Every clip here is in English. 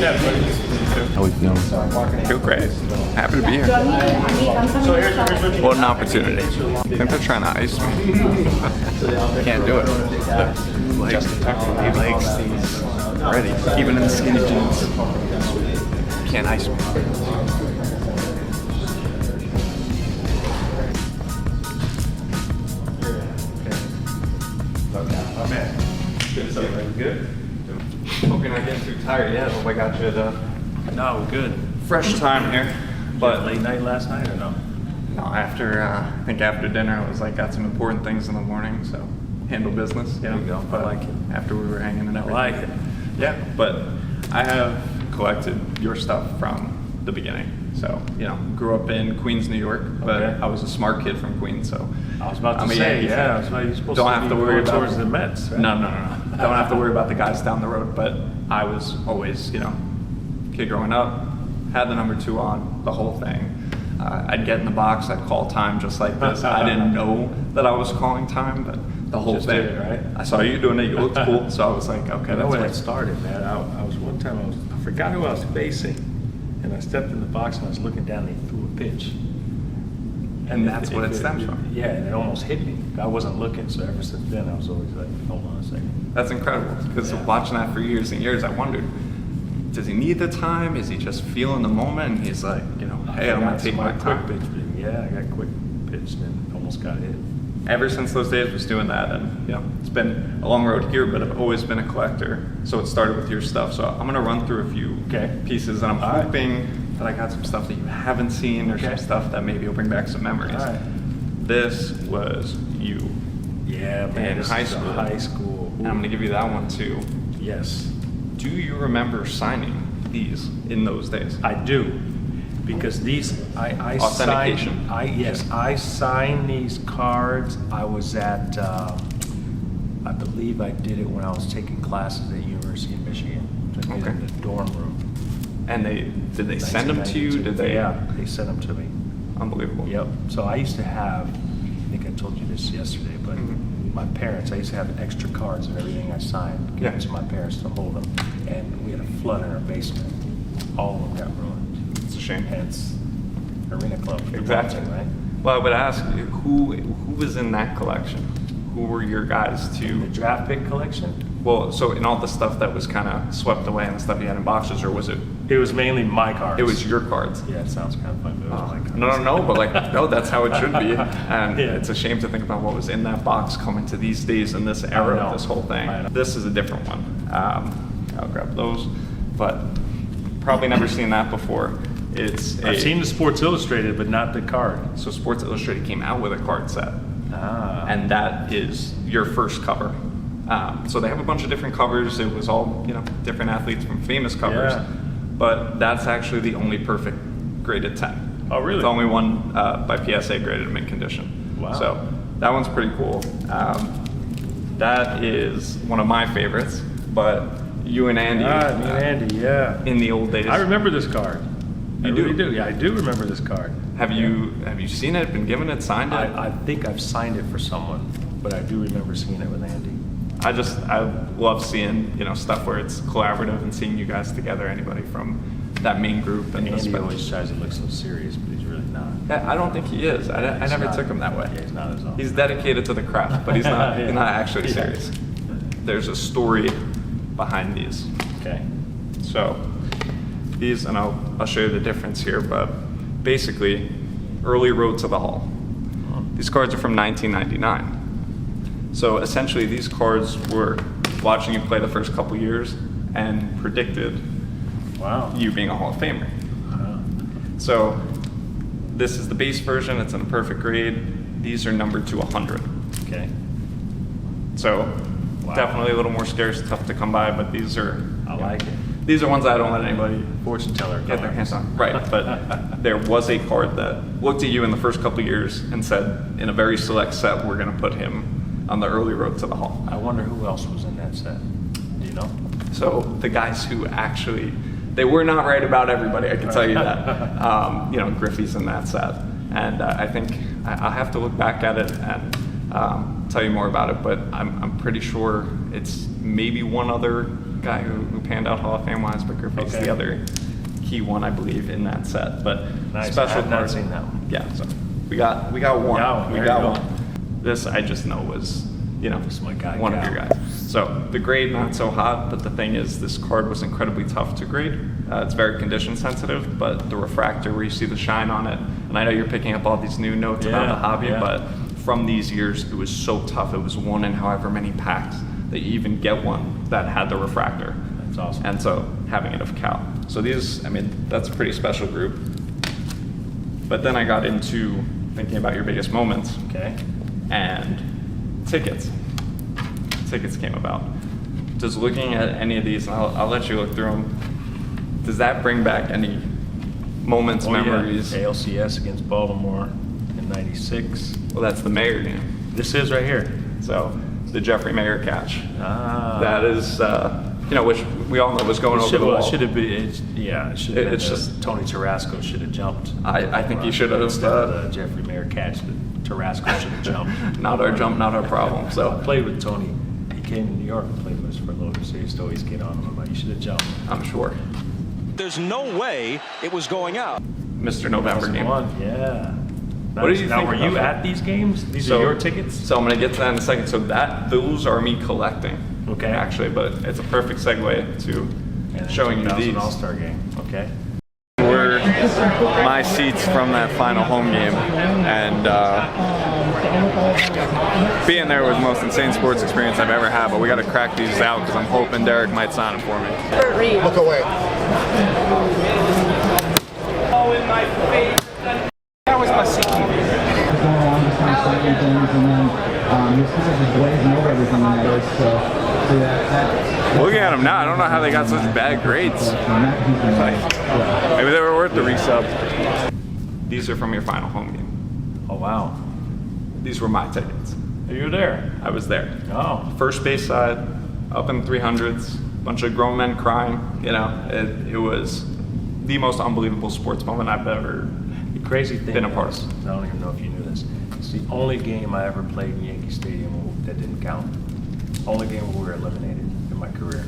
How we feeling? Feel great. Happy to be here. What an opportunity. I think they're trying to ice me. Can't do it. He likes these already. Even in the skinny jeans. Can't ice me. Good. Hope you're not getting too tired yet. Hope I got you No, we're good. fresh time here. But Late night last night or no? no, after I think after dinner, I was like got some important things in the morning, so handle business. There you go. But I like it. After we were hanging and everything. I like it. Yeah, but I have collected your stuff from the beginning. So, grew up in Queens, New York, but Okay. I was a smart kid from Queens, so. I was about to I'm a say, Yankee fan. yeah. I was about, you're supposed Don't to have be to worry going about towards the Mets, right? No. Don't have to worry about the guys down the road, but I was always, kid growing up, had the number 2 on, the whole thing. I'd get in the box, I'd call time just like this. I didn't know that I was calling time, but the whole Just thing. did it, right? I saw you doing it, you looked cool, so I was like, okay, I know that's when what it started, man. I was one time I forgot who I was facing, and I stepped in the box and I was looking down and he threw a pitch. And that's what it stems from. Yeah, and it almost hit me. I wasn't looking, so ever since then I was always like, hold on a second. That's incredible, because watching that for years and years, I wondered, does he need the time? Is he just feeling the moment? And he's like, hey, I'm gonna take my time. quick pitch. Yeah, I got quick pitch and almost got hit. Ever since those days, was doing that, and it's been a long road here, but I've always been a collector. So it started with your stuff. So I'm gonna run through a few pieces, and I'm hoping that I got some stuff that you haven't seen, or some stuff that maybe will bring back some memories. All right. This was you. Yeah, man. In This high is school. High school. And I'm gonna give you that one too. Yes, Do you remember signing these in those days? I do. Because these, I Authentication. signed, I signed these cards. I was at, I believe I did it when I was taking classes at University of Michigan. So I did it in the dorm room. And did they send them to you? Did they? Yeah, they sent them to me. Unbelievable. Yep. So I used to have, I think I told you this yesterday, but my parents, I used to have extra cards of everything I signed, give it to my parents to hold them. And we had a flood in our basement. All of them got ruined. It's a shame. Hence, Arena Club. Exactly. Right? Well, I would ask you, who was in that collection? Who were your guys The to? draft pick collection? Well, so in all the stuff that was kind of swept away and the stuff you had in boxes, or was it? It was mainly my cards. It was your cards. Yeah, it sounds kind of funny, but it was my cards. No, but no, that's how it should be. And Yeah. it's a shame to think about what was in that box coming to these days in this era know. of this whole thing. I know. This is a different one. I'll grab those, but probably never seen that before. I've seen the Sports Illustrated, but not the card. So Sports Illustrated came out with a card set. Ah. And that is your first cover. So they have a bunch of different covers. It was all different athletes from famous covers, Yeah. but that's actually the only perfect graded 10. Oh, really? The only one by PSA graded in mint condition. Wow. So that one's pretty cool. That is one of my favorites, but you and Andy. Me and Andy, yeah. In the old days. I remember this card. You I do? really do. Yeah, I do remember this card. Have you seen it? Been given it? Signed it? I think I've signed it for someone, but I do remember seeing it with Andy. I love seeing stuff where it's collaborative and seeing you guys together. Anybody from that main group and Andy always tries to look so serious, but he's really not. I don't think he is. I never took him that way. Yeah, he's not at all. He's dedicated to the craft, but he's not. Yeah. He's not actually serious. There's a story behind these. Okay. So these, and I'll show you the difference here, but basically, early road to the Hall. These cards are from 1999. So essentially, these cards were watching you play the first couple years and predicted you being a Hall of Famer. Wow. So this is the base version. It's in a perfect grade. These are numbered to 100. Okay. So definitely a little more scarce, tough to come by, but these are. I like it. These are ones I don't let anybody Fortune teller get their cards. hands on. Right, but there was a card that looked at you in the first couple years and said, in a very select set, we're going to put him on the early road to the Hall. I wonder who else was in that set. Do you know? So the guys who actually, they were not right about everybody, I can tell you that. Griffey's in that set. And I think I'll have to look back at it and tell you more about it, but I'm pretty sure it's maybe one other guy who panned out Hall of Fame wise, but Griffey's the other key one, I believe, in that set. But nice. special I have not seen that one. Yeah, so we got one. We got one. This I just know was, This is my guy, one of your guys. So the grade not so hot, but the thing is, this card was incredibly tough to grade. It's very condition sensitive, but the refractor where you see the shine on it, and I know you're picking up all these new notes about the hobby, but from these years, it was so tough. It was one in however many packs that you even get one that had the refractor. That's awesome. And so having it of Cal. So these, I mean, that's a pretty special group. But then I got into thinking about your biggest moments. Okay. And tickets. Tickets came about. Just looking at any of these, and I'll let you look through them. Does that bring back any moments, memories? Yeah. ALCS against Baltimore in '96. Well, that's the Mayer game. This is right here. So the Jeffrey Mayer catch. That is, which we all know was going over the wall. It should have been. It should have been. It's just Tony Tarasco should have jumped. I think he should have. Instead of the Jeffrey Mayer catch, Tarasco should have jumped. Not our jump, not our problem. So I played with Tony. He came to New York and played with us for a little bit, so he used to always get on him about, you should have jumped. I'm sure. There's no way it was going out. Mr. November game. Yeah. What did you think? Now, were you at these games? These are your tickets? So I'm going to get to that in a second. So those are me collecting. Okay. Actually, but it's a perfect segue to showing you these. All-Star game. Okay. Were my seats from that final home game, and being there was the most insane sports experience I've ever had. But we got to crack these out because I'm hoping Derek might sign them for me. Look away. Oh, in my face. That was my seat. Looking at them now, I don't know how they got such bad grades. Maybe they were worth the resub. These are from your final home game. Oh, wow. These were my tickets. You were there? I was there. Oh. First base side, up in 300s, bunch of grown men crying. It was the most unbelievable sports moment I've ever The crazy thing been a part is, of. I don't even know if you knew this. It's the only game I ever played in Yankee Stadium that didn't count. Only game where we were eliminated in my career.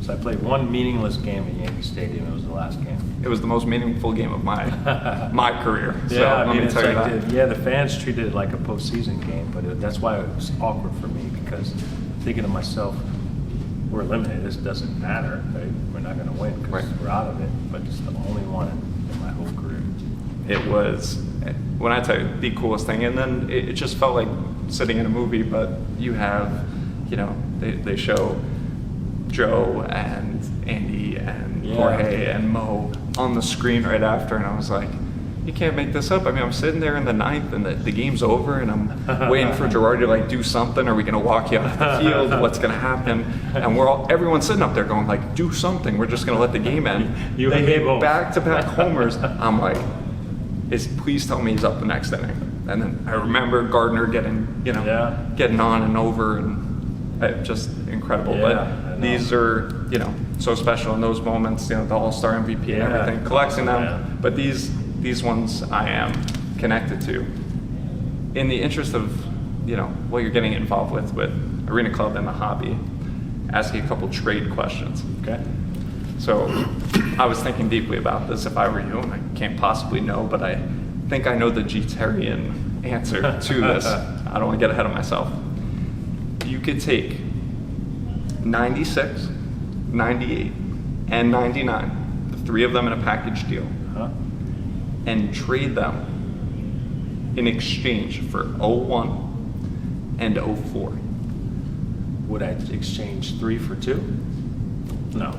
So I played one meaningless game in Yankee Stadium. It was the last game. It was the most meaningful game of my career. So Yeah, let me it's tell you like that. the fans treated it like a postseason game, but that's why it was awkward for me, because thinking to myself, we're eliminated. This doesn't matter. Right? We're not going to win because we're out of it. But it's the only one in my whole career. It was, when I tell you, the coolest thing. And then it just felt like sitting in a movie, but you have, they show Joe and Andy and Jorge and Mo on the screen right after, and I was like, you can't make this up. I mean, I'm sitting there in the ninth, and the game's over, and I'm waiting for Girardi to do something. Are we going to walk you off the field? What's going to happen? And everyone's sitting up there going do something. We're just going to let the game end. They hit back-to-back homers. I'm like, please tell me he's up the next inning. And then I remember Gardner getting on and over, and just incredible. But these are, so special in those moments, the All-Star MVP and everything, collecting them. But these ones I am connected to. In the interest of, what you're getting involved with Arena Club and the hobby, ask you a couple trade questions. Okay. So I was thinking deeply about this if I were you, and I can't possibly know, but I think I know the JETERian answer to this. I don't want to get ahead of myself. You could take 96, 98, and 99, the three of them in a package deal, and trade them in exchange for 01 and 04. Would I exchange 3 for 2? No.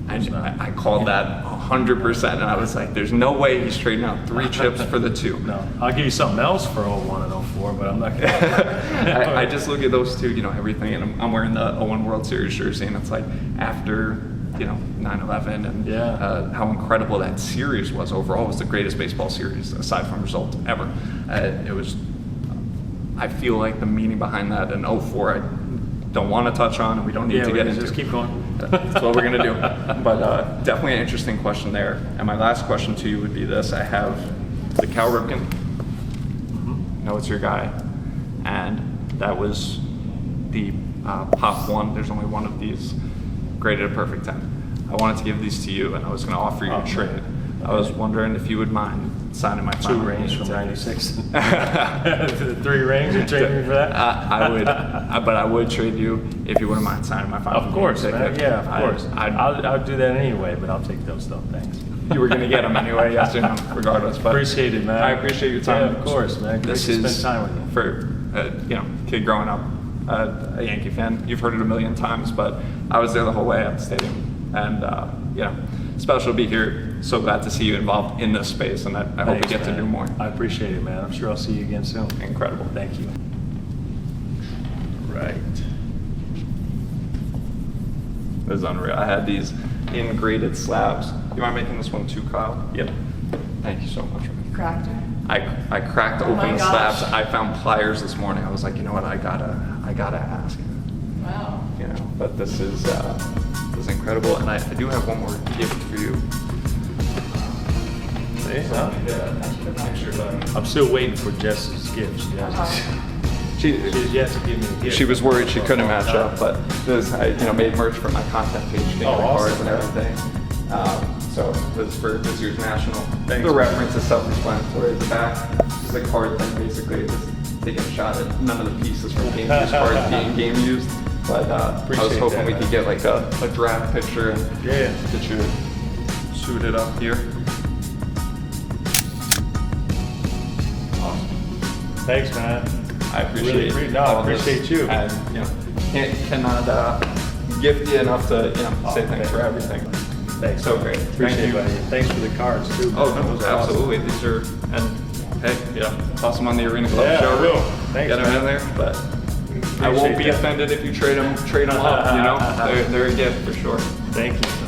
I called that 100%, and I was like, there's no way he's trading out 3 chips for the 2. No. I'll give you something else for 01 and 04, but I'm not going to. I just look at those two, everything, and I'm wearing the 01 World Series jersey, and it's like after, 9/11 and how incredible that series was overall. It was the greatest baseball series, aside from result, ever. I feel like the meaning behind that in 04, I don't want to touch on, and we don't need to get into. Just keep going. That's what we're going to do. But definitely an interesting question there. And my last question to you would be this. I have the Cal Ripken. Mm-hmm. I know it's your guy. And that was the Pop 1. There's only one of these, graded a perfect 10. I wanted to give these to you, and I was going to offer you a trade. I was wondering if you would mind signing my 2 final rings game from tickets. 96. The 3 rings, you're trading me for that? I would, but I would trade you if you wouldn't mind signing my final Of course, game man. ticket. Yeah, of course. I'd I'll do that anyway, but I'll take those though. Thanks. You were going to get them anyway, yes or no, regardless. But Appreciate it, man. I appreciate your time. Yeah, of course, man. Great This to is spend time with you. for kid growing up, a Yankee fan. You've heard it a million times, but I was there the whole way at the stadium, and special to be here. So glad to see you involved in this space, and I hope we Thanks, get to man. do more. I appreciate it, man. I'm sure I'll see you again soon. Incredible. Thank you. Right. This is unreal. I had these in graded slabs. You mind making this one too, Kyle? Yep. Thank you so much. Cracked it. I cracked Oh open my the gosh. slabs. I found pliers this morning. I was like, you know what? I gotta ask. Wow. You know, but this is incredible, and I do have one more gift for you. See, huh? Make sure that I'm still waiting for Jess's gifts. she She's yet to give me a gift. she was worried she couldn't match up, but I made merch for my content page, getting Oh, the cards awesome, and man. everything. So this is for this year's national. Thanks, The man. reference is self-explanatory. The back is a card thing, basically, just taking a shot at none of the pieces from game used cards being game used. But I was Appreciate hoping that, we man. could get like a draft picture and Yeah. get you suited up here. Thanks, man. I appreciate No, I all this, appreciate you. and cannot gift you enough to say thanks for everything. Thanks. So great. Appreciate Thank it, you. buddy. Thanks for the cards too. Oh man. no, Those are awesome. absolutely. These are, and hey, toss them on the Arena Club Yeah, I show. will. Thanks, Get them man. in there, but I won't Appreciate be that. offended if you trade them up. You know, they're a gift for sure. Thank you.